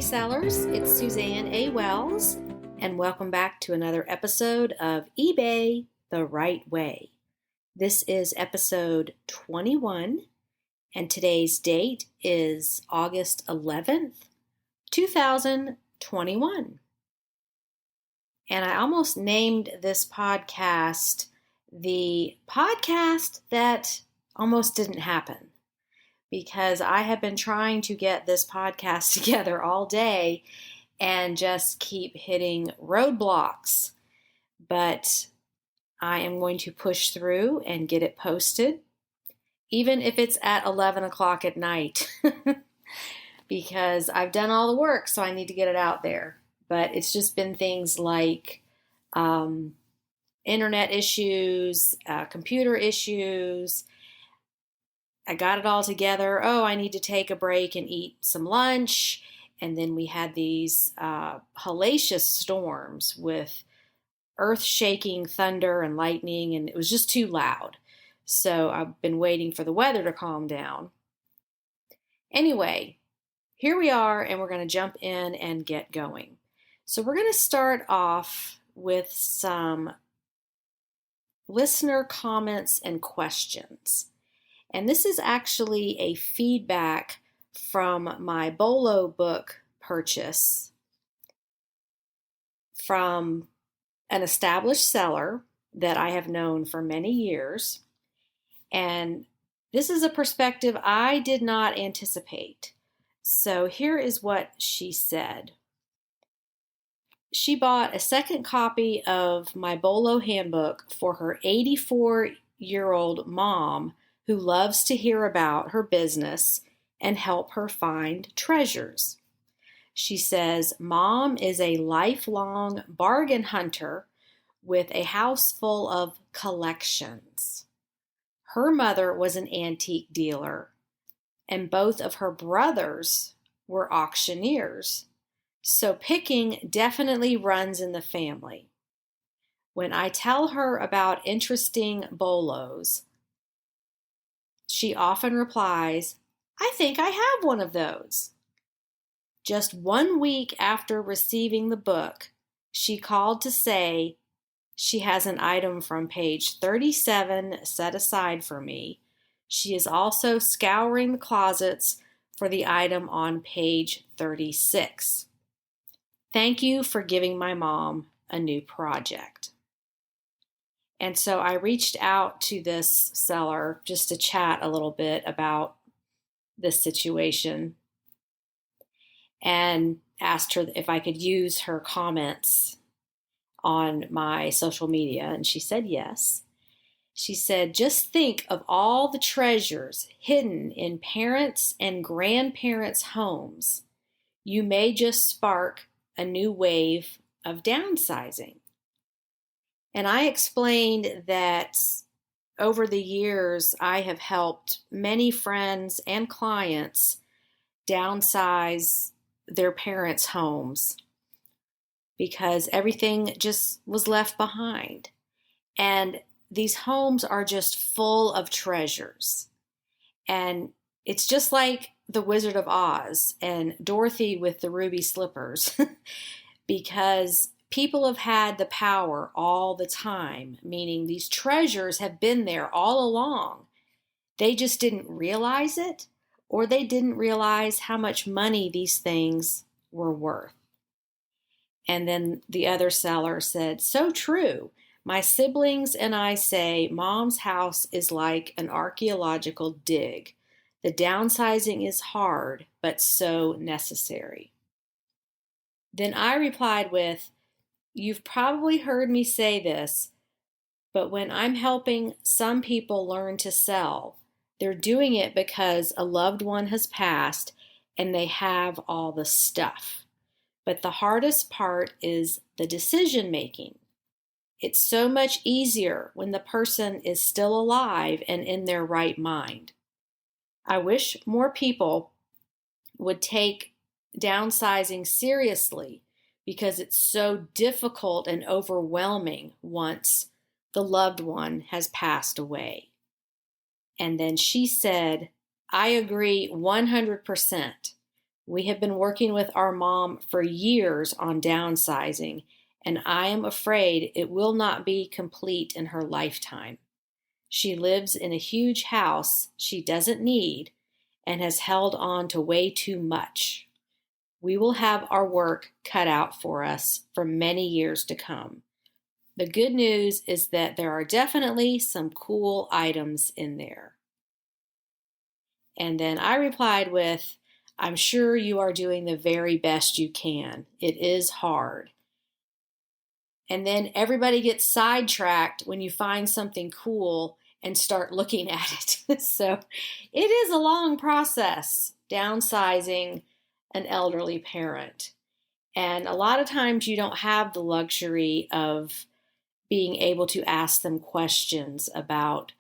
sellers, it's Suzanne A. Wells, and welcome back to another episode of eBay the Right Way. This is episode 21, and today's date is August 11th, 2021. And I almost named this podcast the podcast that almost didn't happen, because I have been trying to get this podcast together all day and just keep hitting roadblocks. But I am going to push through and get it posted, even if it's at 11 o'clock at night, because I've done all the work, so I need to get it out there. But it's just been things like internet issues, computer issues. I got it all together. Oh, I need to take a break and eat some lunch. And then we had these hellacious storms with earth-shaking thunder and lightning, and it was just too loud. So I've been waiting for the weather to calm down. Anyway, here we are, and we're going to jump in and get going. So we're going to start off with some listener comments and questions. And this is actually a feedback from my BOLO book purchase from an established seller that I have known for many years. And this is a perspective I did not anticipate. So here is what she said. She bought a second copy of my BOLO handbook for her 84-year-old mom who loves to hear about her business and help her find treasures. She says, Mom is a lifelong bargain hunter with a house full of collections. Her mother was an antique dealer, and both of her brothers were auctioneers. So picking definitely runs in the family. When I tell her about interesting BOLOs, she often replies, I think I have one of those. Just 1 week after receiving the book, she called to say she has an item from page 37 set aside for me. She is also scouring the closets for the item on page 36. Thank you for giving my mom a new project. And so I reached out to this seller just to chat a little bit about this situation and asked her if I could use her comments on my social media. And she said yes. She said, just think of all the treasures hidden in parents' and grandparents' homes. You may just spark a new wave of downsizing. And I explained that over the years, I have helped many friends and clients downsize their parents' homes because everything just was left behind. And these homes are just full of treasures. And it's just like the Wizard of Oz and Dorothy with the ruby slippers because people have had the power all the time, meaning these treasures have been there all along. They just didn't realize it, or they didn't realize how much money these things were worth. And then the other seller said, so true. My siblings and I say Mom's house is like an archaeological dig. The downsizing is hard, but so necessary. Then I replied with, you've probably heard me say this, but when I'm helping some people learn to sell, they're doing it because a loved one has passed and they have all the stuff. But the hardest part is the decision making. It's so much easier when the person is still alive and in their right mind. I wish more people would take downsizing seriously because it's so difficult and overwhelming once the loved one has passed away. And then she said, I agree 100%. We have been working with our mom for years on downsizing, and I am afraid it will not be complete in her lifetime. She lives in a huge house she doesn't need and has held on to way too much. We will have our work cut out for us for many years to come. The good news is that there are definitely some cool items in there. And then I replied with, I'm sure you are doing the very best you can. It is hard. And then everybody gets sidetracked when you find something cool and start looking at it. So it is a long process, downsizing an elderly parent. And a lot of times you don't have the luxury of being able to ask them questions about,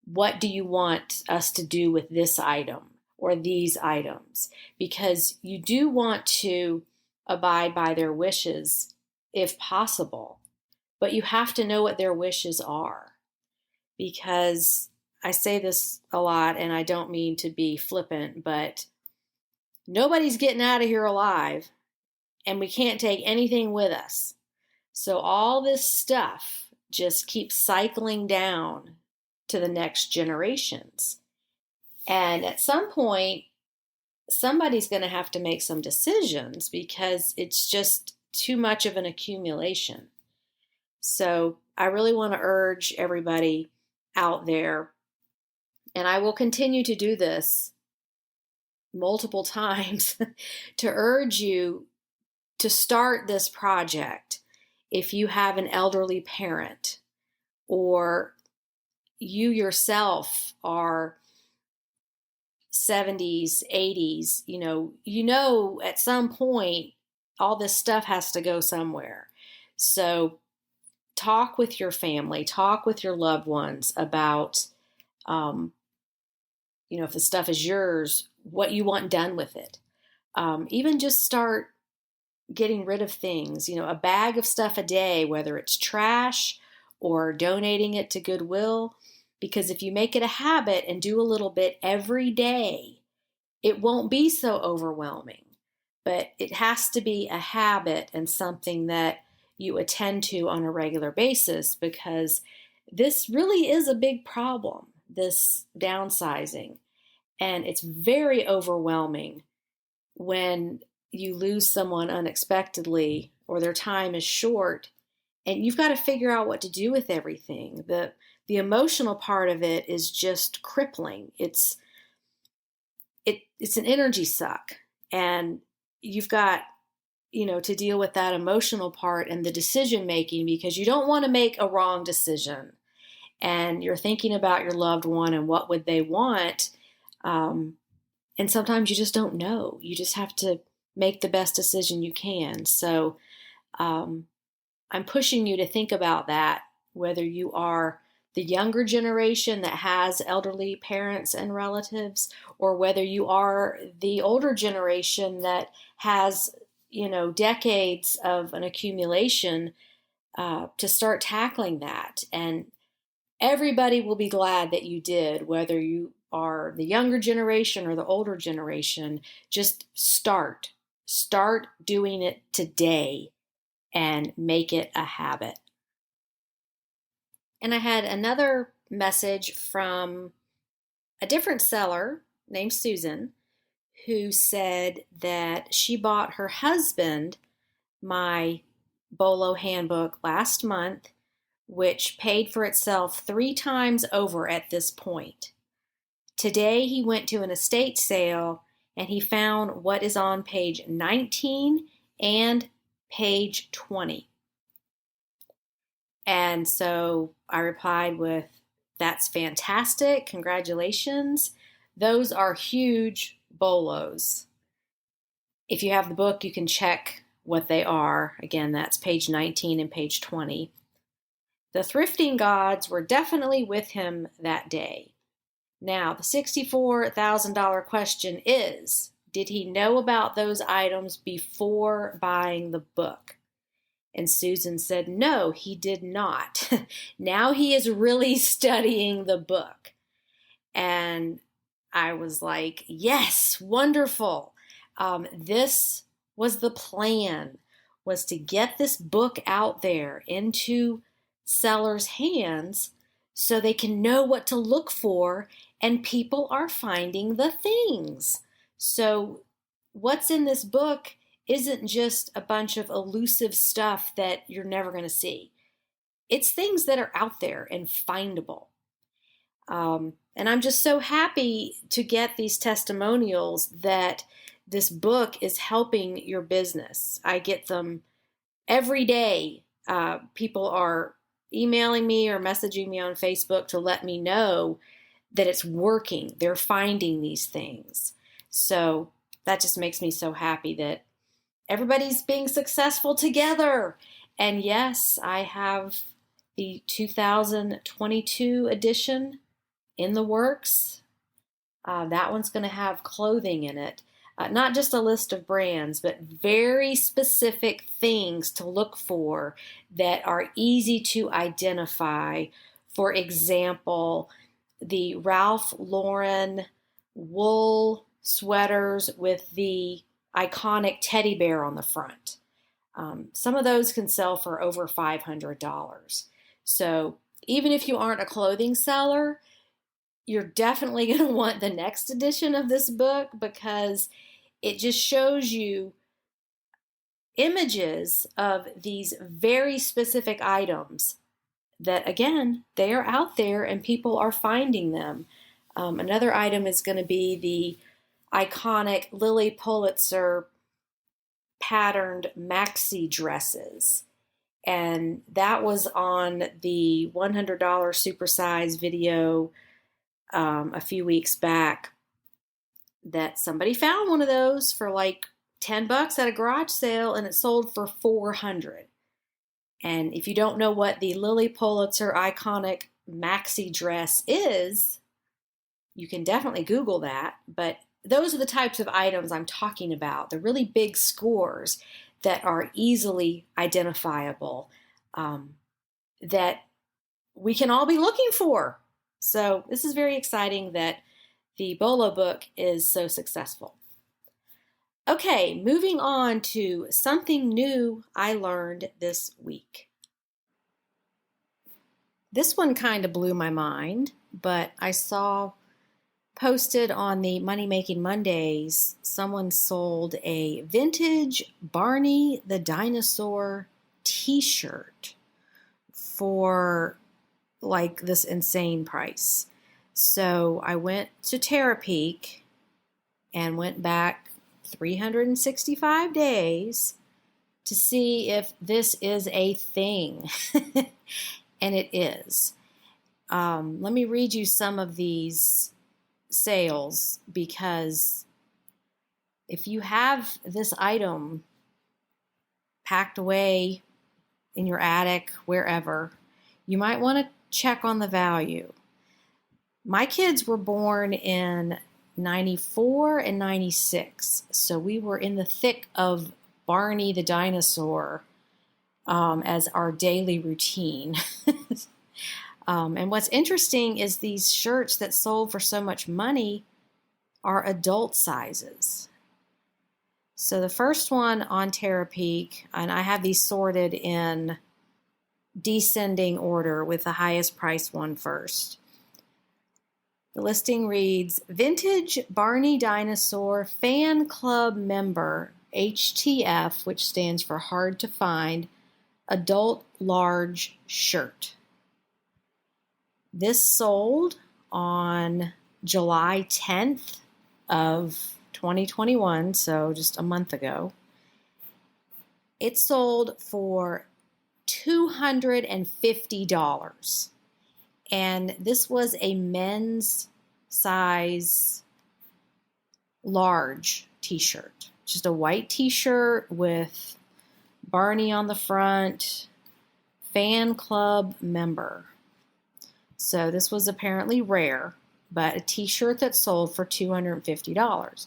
what do you want us to do with this item or these items? Because you do want to abide by their wishes if possible, but you have to know what their wishes are. Because I say this a lot and I don't mean to be flippant, but nobody's getting out of here alive and we can't take anything with us. So all this stuff just keeps cycling down to the next generations. And at some point, somebody's going to have to make some decisions because it's just too much of an accumulation. So I really want to urge everybody out there, and I will continue to do this multiple times, to urge you to start this project if you have an elderly parent or you yourself are 70s, 80s, you know, at some point, all this stuff has to go somewhere. So talk with your family, talk with your loved ones about, if the stuff is yours, what you want done with it. Even just start getting rid of things, a bag of stuff a day, whether it's trash or donating it to Goodwill. Because if you make it a habit and do a little bit every day, it won't be so overwhelming. But it has to be a habit and something that you attend to on a regular basis, because this really is a big problem, this downsizing. And it's very overwhelming when you lose someone unexpectedly or their time is short and you've got to figure out what to do with everything. The emotional part of it is just crippling. It's an energy suck, and you've got, to deal with that emotional part and the decision making, because you don't want to make a wrong decision. And you're thinking about your loved one and what would they want. And sometimes you just don't know. You just have to make the best decision you can. So I'm pushing you to think about that, whether you are the younger generation that has elderly parents and relatives, or whether you are the older generation that has, decades of an accumulation, to start tackling that. And everybody will be glad that you did, whether you are the younger generation or the older generation. Just start doing it today and make it a habit. And I had another message from a different seller named Suzanne, who said that she bought her husband my BOLO handbook last month, which paid for itself 3 times over at this point. Today he went to an estate sale and he found what is on page 19 and page 20. And so I replied with, that's fantastic. Congratulations. Those are huge BOLOs. If you have the book, you can check what they are. Again, that's page 19 and page 20. The thrifting gods were definitely with him that day. Now, the $64,000 question is, did he know about those items before buying the book? And Susan said, no, he did not. Now he is really studying the book. And I was like, yes, wonderful. This was the plan, was to get this book out there into sellers' hands so they can know what to look for, and people are finding the things. So what's in this book isn't just a bunch of elusive stuff that you're never going to see. It's things that are out there and findable. And I'm just so happy to get these testimonials that this book is helping your business. I get them every day. People are emailing me or messaging me on Facebook to let me know that it's working. They're finding these things. So that just makes me so happy that everybody's being successful together. And yes, I have the 2022 edition in the works. That one's going to have clothing in it. Not just a list of brands, but very specific things to look for that are easy to identify. For example, the Ralph Lauren wool sweaters with the iconic teddy bear on the front. Some of those can sell for over $500. So even if you aren't a clothing seller, you're definitely going to want the next edition of this book, because it just shows you images of these very specific items that, again, they are out there and people are finding them. Another item is going to be the iconic Lily Pulitzer patterned maxi dresses. And that was on the $100 supersize video a few weeks back, that somebody found one of those for like $10 at a garage sale, and it sold for $400. And if you don't know what the Lily Pulitzer iconic maxi dress is, you can definitely Google that. But those are the types of items I'm talking about. The really big scores that are easily identifiable, that we can all be looking for. So this is very exciting that the BOLO book is so successful. Okay, moving on to something new I learned this week. This one kind of blew my mind, but I saw posted on the Money Making Mondays, someone sold a vintage Barney the Dinosaur t-shirt for like this insane price. So I went to Terapeak and went back 365 days to see if this is a thing. And it is. Let me read you some of these sales, because if you have this item packed away in your attic, wherever, you might want to check on the value. My kids were born in 94 and 96, so we were in the thick of Barney the Dinosaur as our daily routine. And what's interesting is these shirts that sold for so much money are adult sizes. So the first one on Terapeak, and I have these sorted in descending order with the highest price one first. The listing reads, Vintage Barney Dinosaur Fan Club Member, HTF, which stands for Hard to Find, Adult Large Shirt. This sold on July 10th of 2021, so just a month ago. It sold for $250. And this was a men's size large t-shirt. Just a white t-shirt with Barney on the front, fan club member. So this was apparently rare, but a t-shirt that sold for $250.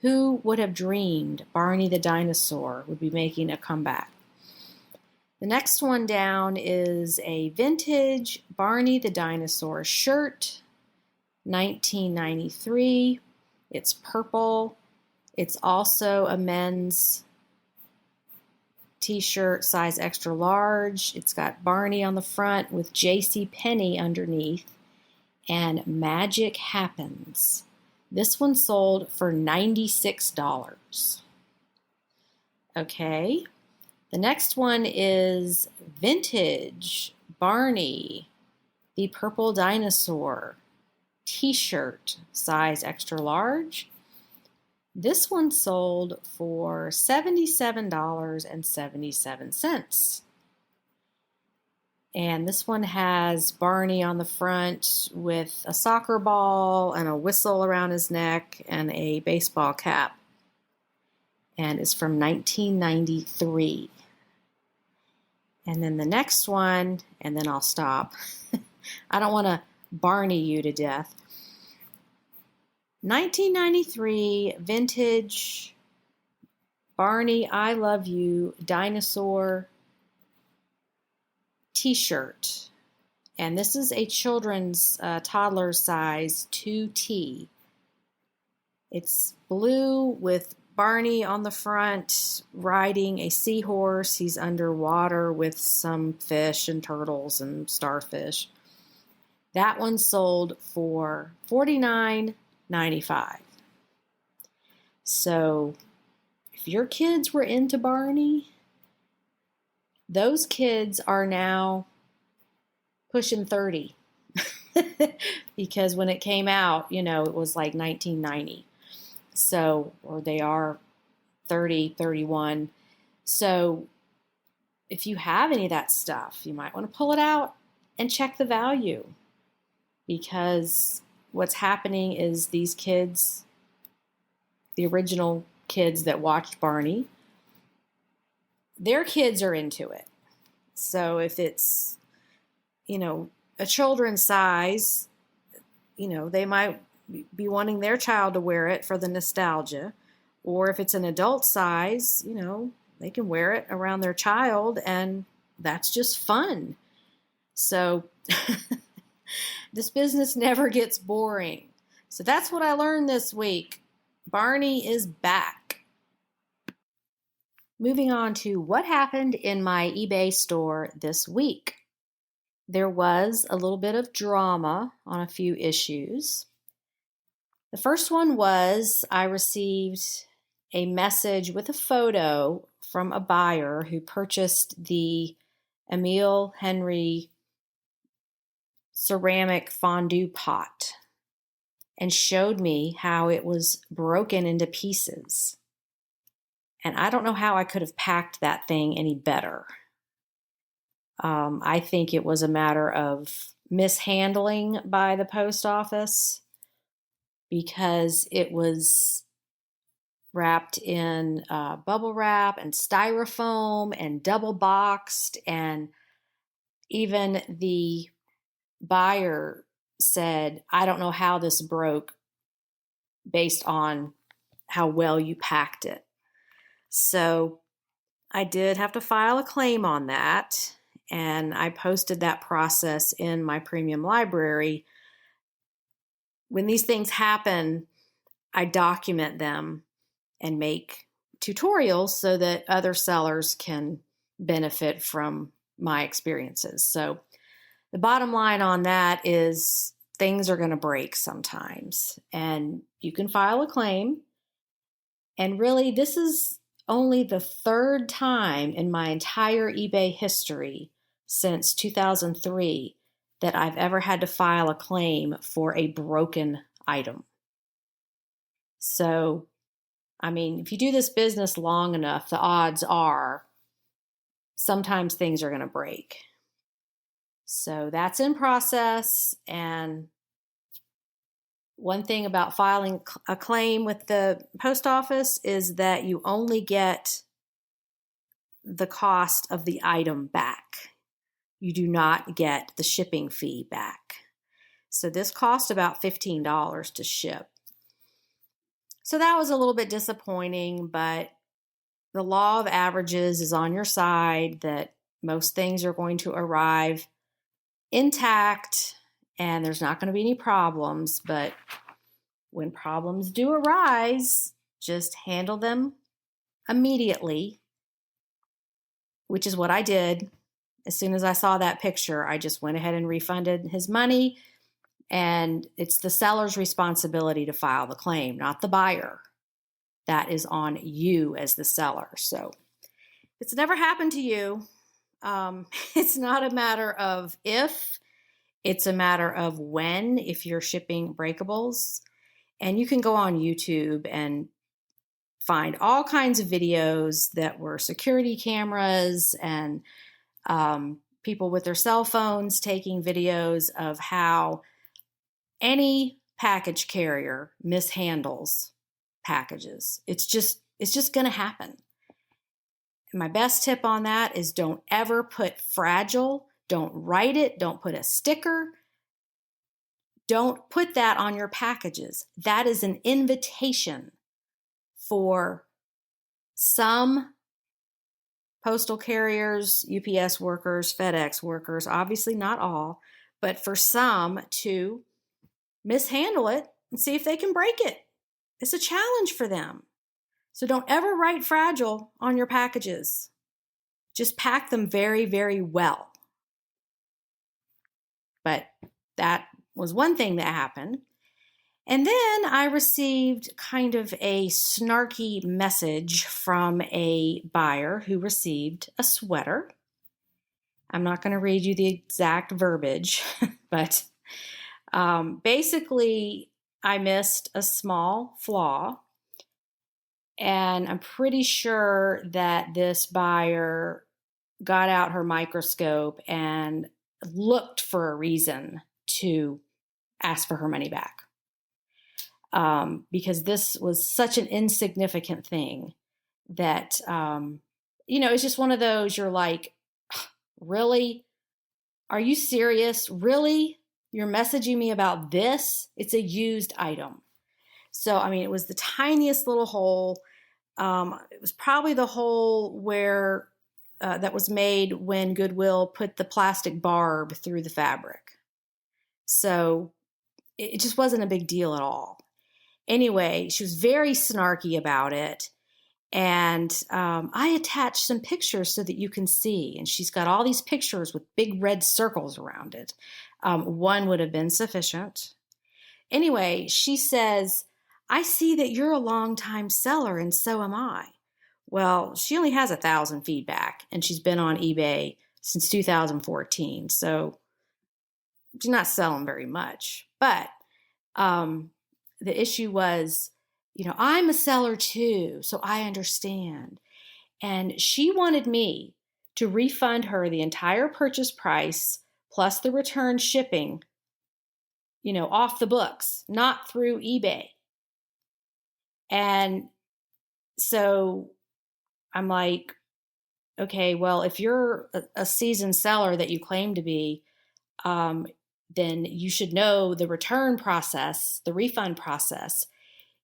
Who would have dreamed Barney the Dinosaur would be making a comeback? The next one down is a vintage Barney the Dinosaur shirt, 1993. It's purple. It's also a men's t-shirt, size extra large. It's got Barney on the front with J.C. Penney underneath, and Magic Happens. This one sold for $96. Okay. The next one is Vintage Barney, the Purple Dinosaur t-shirt, size extra large. This one sold for $77.77. And this one has Barney on the front with a soccer ball and a whistle around his neck and a baseball cap. And it's from 1993. And then the next one, and then I'll stop. I don't want to Barney you to death. 1993 vintage Barney I Love You Dinosaur t-shirt. And this is a children's toddler size 2T. It's blue with Barney on the front riding a seahorse. He's underwater with some fish and turtles and starfish. That one sold for $49.95. So if your kids were into Barney, those kids are now pushing 30. Because when it came out, it was like 1990. So, or they are 30, 31. So if you have any of that stuff, you might want to pull it out and check the value. Because what's happening is these kids, the original kids that watched Barney, their kids are into it. So if it's, a children's size, they might be wanting their child to wear it for the nostalgia. Or if it's an adult size, they can wear it around their child, and that's just fun. So this business never gets boring. So that's what I learned this week. Barney is back. Moving on to what happened in my eBay store this week. There was a little bit of drama on a few issues. The first one was I received a message with a photo from a buyer who purchased the Emile Henry ceramic fondue pot and showed me how it was broken into pieces. And I don't know how I could have packed that thing any better. I think it was a matter of mishandling by the post office because it was wrapped in bubble wrap and styrofoam and double boxed, and even the buyer said, I don't know how this broke based on how well you packed it. So I did have to file a claim on that, and I posted that process in my premium library. When these things happen, I document them and make tutorials so that other sellers can benefit from my experiences. So the bottom line on that is things are going to break sometimes, and you can file a claim. And really, this is only the third time in my entire eBay history since 2003 that I've ever had to file a claim for a broken item. So, if you do this business long enough, the odds are sometimes things are going to break. So that's in process. And one thing about filing a claim with the post office is that you only get the cost of the item back. You do not get the shipping fee back. So this cost about $15 to ship. So that was a little bit disappointing, but the law of averages is on your side, that most things are going to arrive intact and there's not going to be any problems. But when problems do arise, just handle them immediately, which is what I did. As soon as I saw that picture, I just went ahead and refunded his money. And it's the seller's responsibility to file the claim, not the buyer. That is on you as the seller. So if it's never happened to you, it's not a matter of if, it's a matter of when, if you're shipping breakables. And you can go on YouTube and find all kinds of videos that were security cameras and people with their cell phones taking videos of how any package carrier mishandles packages. It's just going to happen. And my best tip on that is don't ever put fragile. Don't write it. Don't put a sticker. Don't put that on your packages. That is an invitation for some postal carriers, UPS workers, FedEx workers, obviously not all, but for some to mishandle it and see if they can break it. It's a challenge for them. So don't ever write fragile on your packages. Just pack them very, very well. But that was one thing that happened. And then I received kind of a snarky message from a buyer who received a sweater. I'm not going to read you the exact verbiage, but basically I missed a small flaw. And I'm pretty sure that this buyer got out her microscope and looked for a reason to ask for her money back. Because this was such an insignificant thing that, it's just one of those, you're like, really? Are you serious? Really? You're messaging me about this? It's a used item. So, it was the tiniest little hole. It was probably the hole where that was made when Goodwill put the plastic barb through the fabric. So it just wasn't a big deal at all. Anyway, she was very snarky about it. And I attached some pictures so that you can see. And she's got all these pictures with big red circles around it. One would have been sufficient. Anyway, she says, I see that you're a longtime seller and so am I. Well, she only has 1,000 feedback and she's been on eBay since 2014. So she's not selling very much. But the issue was, I'm a seller too, so I understand. And she wanted me to refund her the entire purchase price plus the return shipping, off the books, not through eBay. And so I'm like, okay, well, if you're a seasoned seller that you claim to be, then you should know the return process, the refund process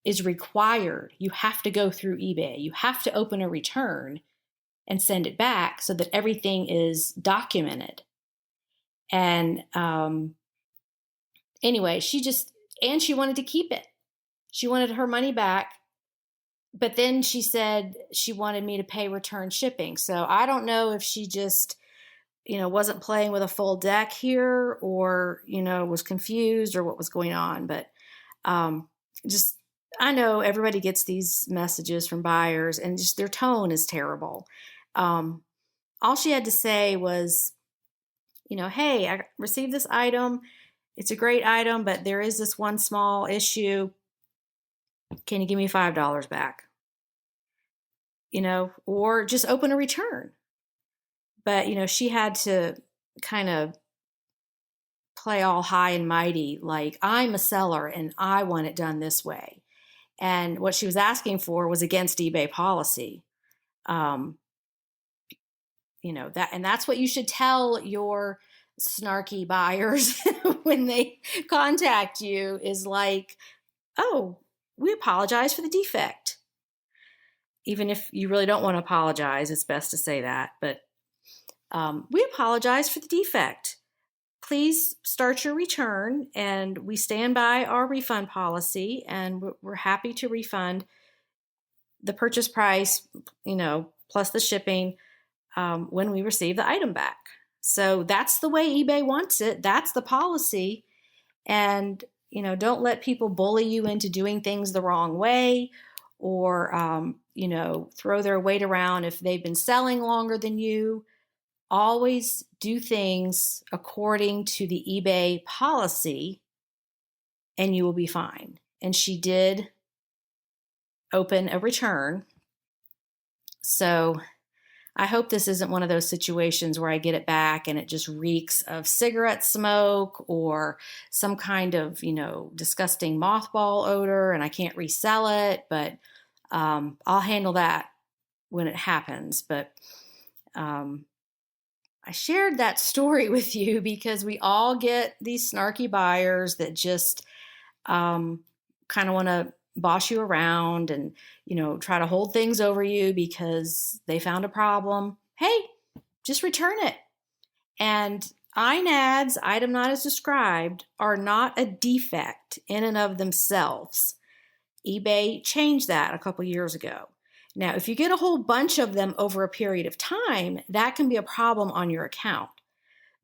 is required. You have to go through eBay. You have to open a return and send it back so that everything is documented. And anyway, she wanted to keep it. She wanted her money back. But then she said she wanted me to pay return shipping. So I don't know if she just, wasn't playing with a full deck here or, was confused or what was going on. But I know everybody gets these messages from buyers and just their tone is terrible. All she had to say was, hey, I received this item. It's a great item, but there is this one small issue. Can you give me $5 back? Or just open a return. But, she had to kind of play all high and mighty, like I'm a seller and I want it done this way. And what she was asking for was against eBay policy. And that's what you should tell your snarky buyers when they contact you is like, oh, we apologize for the defect. Even if you really don't want to apologize, it's best to say that. But we apologize for the defect. Please start your return, and we stand by our refund policy, and we're happy to refund the purchase price, plus the shipping when we receive the item back. So that's the way eBay wants it. That's the policy. And, don't let people bully you into doing things the wrong way or, throw their weight around if they've been selling longer than you. Always do things according to the eBay policy and you will be fine. And she did open a return. So I hope this isn't one of those situations where I get it back and it just reeks of cigarette smoke or some kind of, disgusting mothball odor and I can't resell it. But I'll handle that when it happens. But I shared that story with you because we all get these snarky buyers that just kind of want to boss you around and, try to hold things over you because they found a problem. Hey, just return it. And INADs, item not as described, are not a defect in and of themselves. eBay changed that a couple years ago. Now, if you get a whole bunch of them over a period of time, that can be a problem on your account.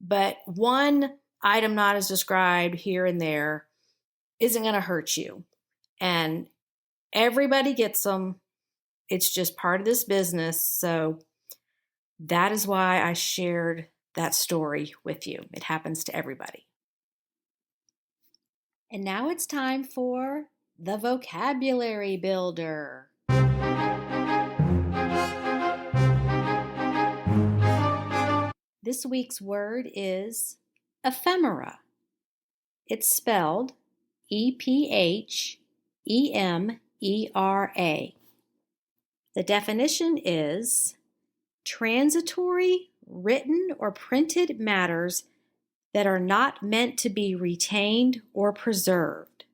But one item not as described here and there isn't going to hurt you. And everybody gets them. It's just part of this business. So that is why I shared that story with you. It happens to everybody. And now it's time for the vocabulary builder. This week's word is ephemera. It's spelled EPHEMERA. The definition is transitory, written, or printed matters that are not meant to be retained or preserved.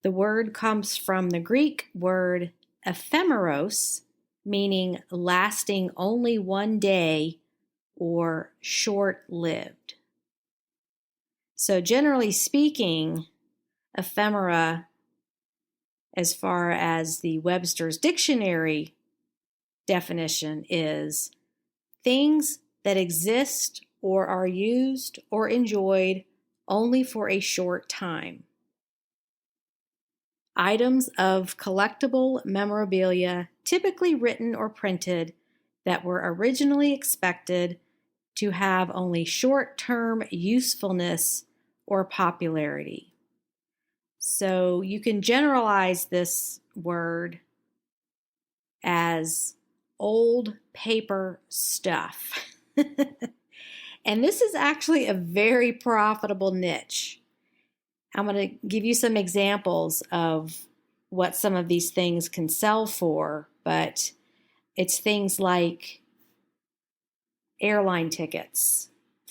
The word comes from the Greek word ephemeros, meaning lasting only one day or short-lived. So generally speaking, ephemera, as far as the Webster's Dictionary definition, is things that exist or are used or enjoyed only for a short time. Items of collectible memorabilia, typically written or printed, that were originally expected to have only short-term usefulness or popularity. So you can generalize this word as old paper stuff. And this is actually a very profitable niche. I'm going to give you some examples of what some of these things can sell for, but it's things like airline tickets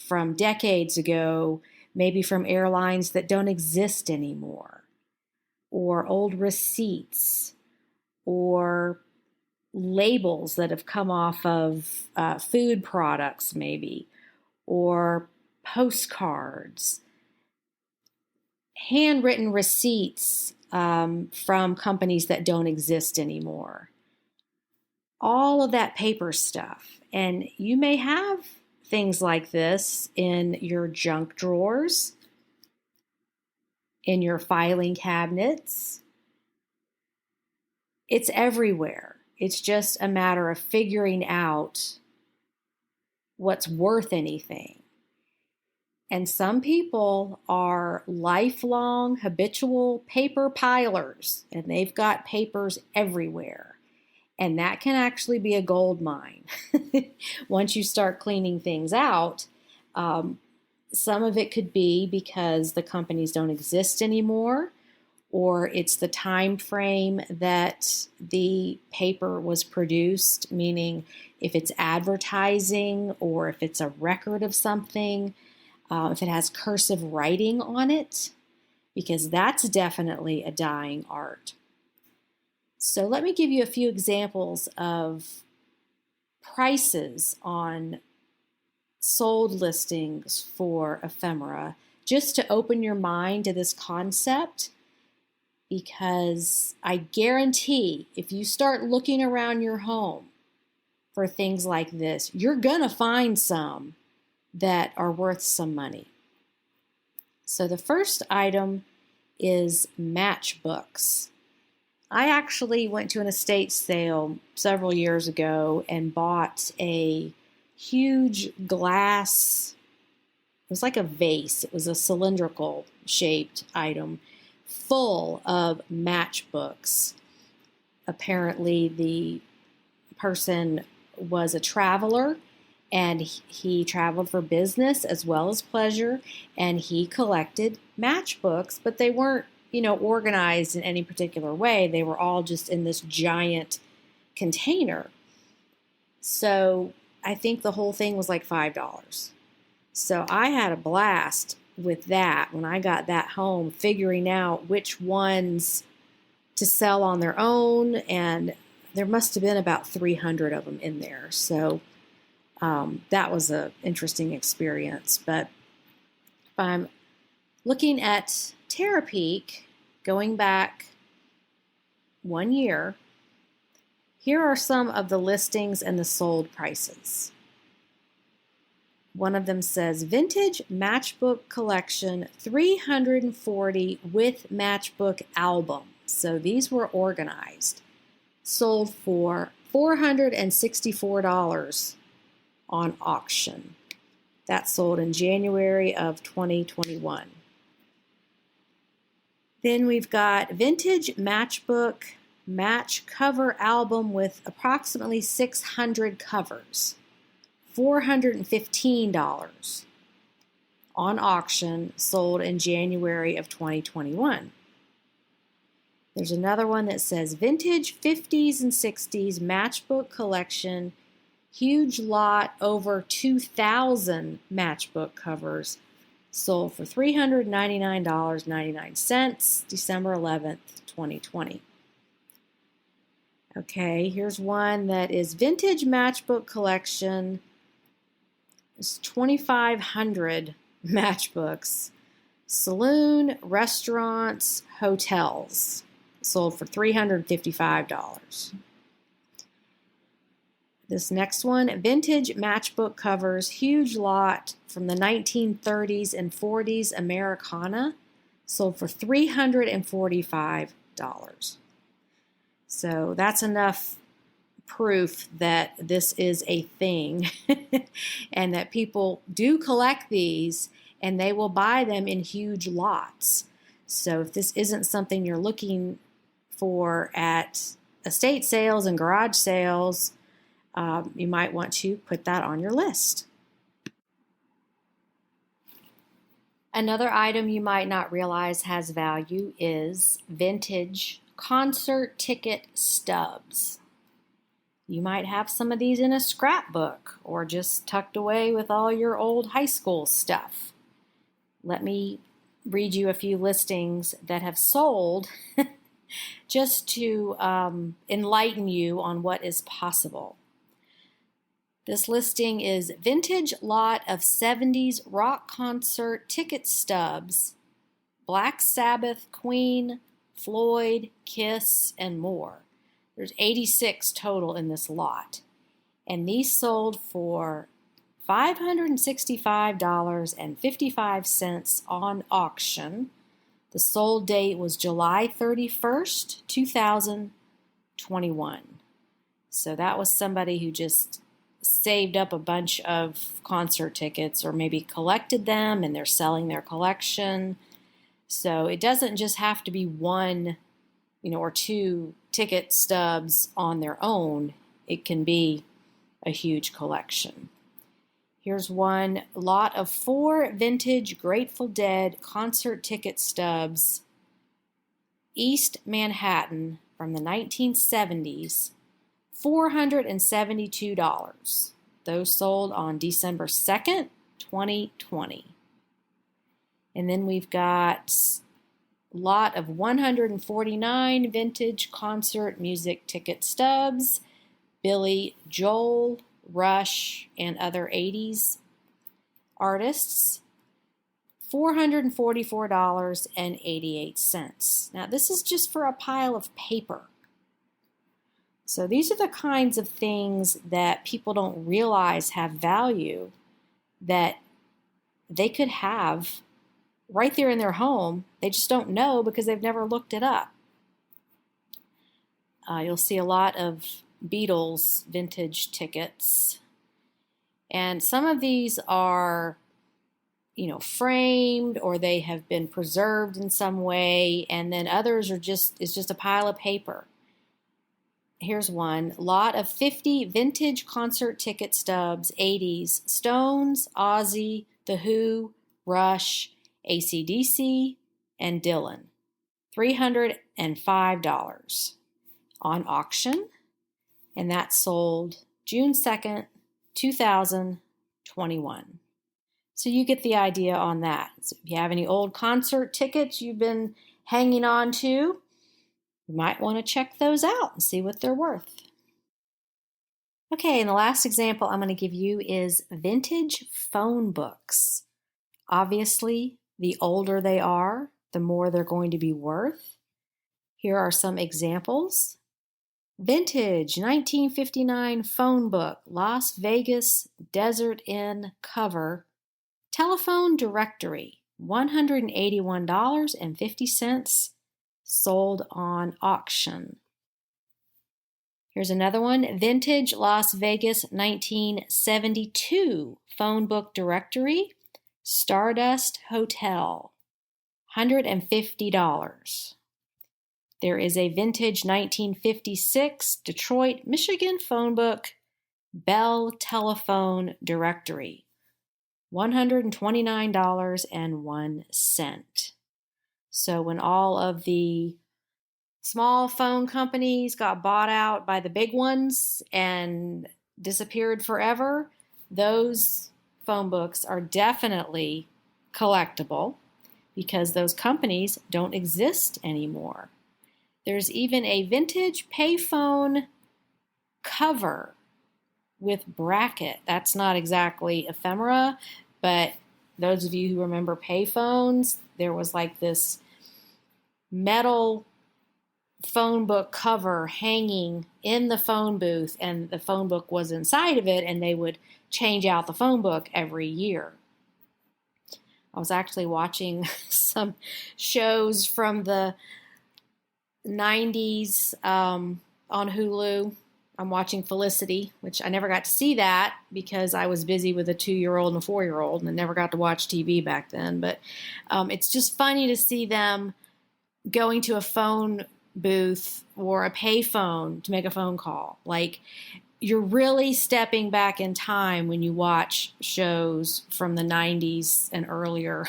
from decades ago, maybe from airlines that don't exist anymore, or old receipts, or labels that have come off of food products maybe, or postcards, handwritten receipts from companies that don't exist anymore. All of that paper stuff. And you may have things like this in your junk drawers, in your filing cabinets. It's everywhere. It's just a matter of figuring out what's worth anything. And some people are lifelong habitual paper pilers, and they've got papers everywhere. And that can actually be a gold mine. Once you start cleaning things out, some of it could be because the companies don't exist anymore, or it's the time frame that the paper was produced, meaning if it's advertising or if it's a record of something, if it has cursive writing on it, because that's definitely a dying art. So let me give you a few examples of prices on sold listings for ephemera, just to open your mind to this concept. because I guarantee if you start looking around your home for things like this, you're going to find some that are worth some money. So the first item is matchbooks. I actually went to an estate sale several years ago and bought a huge glass. It was like a vase. It was a cylindrical shaped item full of matchbooks. Apparently the person was a traveler, and he traveled for business as well as pleasure, and he collected matchbooks, but they weren't, organized in any particular way. They were all just in this giant container. So I think the whole thing was like $5. So I had a blast with that when I got that home, figuring out which ones to sell on their own, and there must have been about 300 of them in there. So that was an interesting experience. But if I'm looking at Terapeak, going back 1 year, here are some of the listings and the sold prices. One of them says vintage matchbook collection, 340 with matchbook album. So these were organized. Sold for $464 on auction. That sold in January of 2021. Then we've got vintage matchbook match cover album with approximately 600 covers. $415 on auction, sold in January of 2021. There's another one that says vintage 50s and 60s matchbook collection, huge lot, over 2,000 matchbook covers, sold for $399.99, December 11th, 2020. Okay, here's one that is vintage matchbook collection. It's 2,500 matchbooks. Saloon, restaurants, hotels. Sold for $355. This next one, vintage matchbook covers, huge lot from the 1930s and 40s Americana. Sold for $345. So that's enough proof that this is a thing and that people do collect these, and they will buy them in huge lots. So if this isn't something you're looking for at estate sales and garage sales, you might want to put that on your list. Another item you might not realize has value is vintage concert ticket stubs. You might have some of these in a scrapbook or just tucked away with all your old high school stuff. Let me read you a few listings that have sold just to enlighten you on what is possible. This listing is vintage lot of 70s rock concert ticket stubs, Black Sabbath, Queen, Floyd, Kiss, and more. There's 86 total in this lot. And these sold for $565.55 on auction. The sold date was July 31st, 2021. So that was somebody who just saved up a bunch of concert tickets or maybe collected them and they're selling their collection. So it doesn't just have to be one, or two ticket stubs on their own. It can be a huge collection. Here's one lot of 4 vintage Grateful Dead concert ticket stubs, East Manhattan from the 1970s, $472. Those sold on December 2nd, 2020. And then we've got a lot of 149 vintage concert music ticket stubs, Billy Joel, Rush, and other 80s artists, $444.88. Now, this is just for a pile of paper. So these are the kinds of things that people don't realize have value that they could have right there in their home. They just don't know because they've never looked it up. You'll see a lot of Beatles vintage tickets. And some of these are, framed, or they have been preserved in some way, and then others are just a pile of paper. Here's one. Lot of 50 vintage concert ticket stubs, 80s, Stones, Ozzy, The Who, Rush, AC/DC, and Dylan. $305 on auction, and that sold June 2nd, 2021. So you get the idea on that. So if you have any old concert tickets you've been hanging on to, you might want to check those out and see what they're worth. Okay, and the last example I'm going to give you is vintage phone books. Obviously, the older they are, the more they're going to be worth. Here are some examples. Vintage 1959 phone book, Las Vegas Desert Inn cover, telephone directory, $181.50, sold on auction. Here's another one, vintage Las Vegas 1972 phone book directory, Stardust Hotel, $150. There is a vintage 1956 Detroit, Michigan phone book, Bell Telephone Directory, $129.01. So when all of the small phone companies got bought out by the big ones and disappeared forever, those phone books are definitely collectible because those companies don't exist anymore. There's even a vintage payphone cover with bracket. That's not exactly ephemera, but those of you who remember payphones, there was like this metal phone book cover hanging in the phone booth, and the phone book was inside of it, and they would change out the phone book every year. I was actually watching some shows from the 90s on Hulu. I'm watching Felicity, which I never got to see that because I was busy with a 2-year-old and a 4-year-old and I never got to watch TV back then. But it's just funny to see them going to a phone booth or a payphone to make a phone call. Like, you're really stepping back in time when you watch shows from the 90s and earlier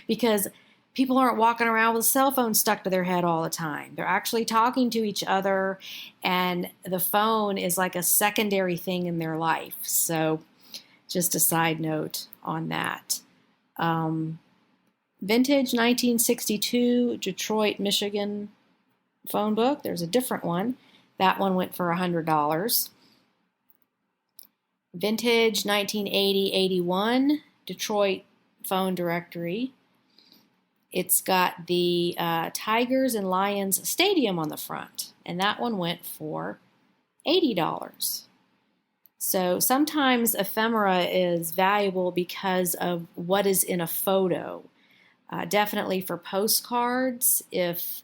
because people aren't walking around with a cell phone stuck to their head all the time. They're actually talking to each other, and the phone is like a secondary thing in their life. So just a side note on that. Vintage 1962 Detroit, Michigan phone book. There's a different one. That one went for $100. Vintage 1980-81 Detroit phone directory. It's got the Tigers and Lions Stadium on the front, and that one went for $80. So sometimes ephemera is valuable because of what is in a photo. Definitely for postcards, if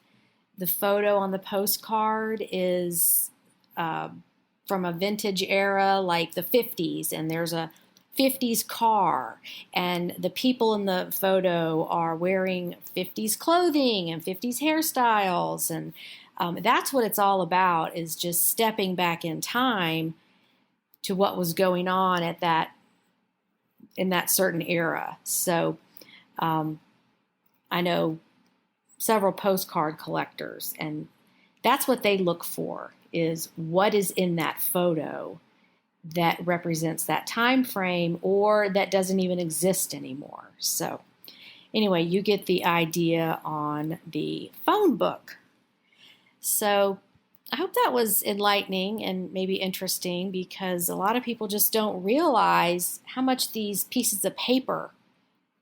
the photo on the postcard is from a vintage era like the 50s, and there's a 50s car, and the people in the photo are wearing 50s clothing and 50s hairstyles, and that's what it's all about, is just stepping back in time to what was going on at in that certain era. So I know several postcard collectors, and that's what they look for, is what is in that photo that represents that time frame or that doesn't even exist anymore. So anyway, you get the idea on the phone book. So I hope that was enlightening and maybe interesting, because a lot of people just don't realize how much these pieces of paper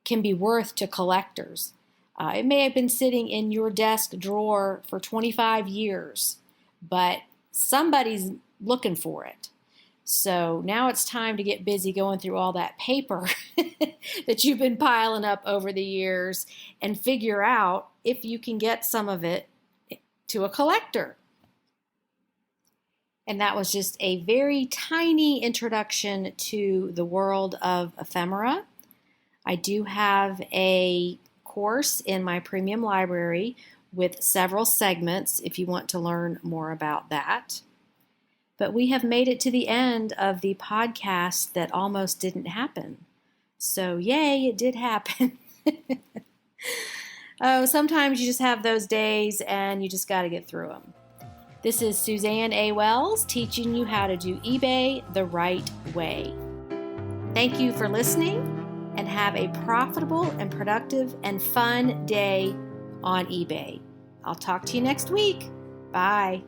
can be worth to collectors. It may have been sitting in your desk drawer for 25 years, but somebody's looking for it. So now it's time to get busy going through all that paper that you've been piling up over the years and figure out if you can get some of it to a collector. And that was just a very tiny introduction to the world of ephemera. I do have a course in my premium library with several segments if you want to learn more about that. But we have made it to the end of the podcast that almost didn't happen. So yay, it did happen. Oh, sometimes you just have those days and you just got to get through them. This is Suzanne A. Wells teaching you how to do eBay the right way. Thank you for listening and have a profitable and productive and fun day on eBay. I'll talk to you next week. Bye.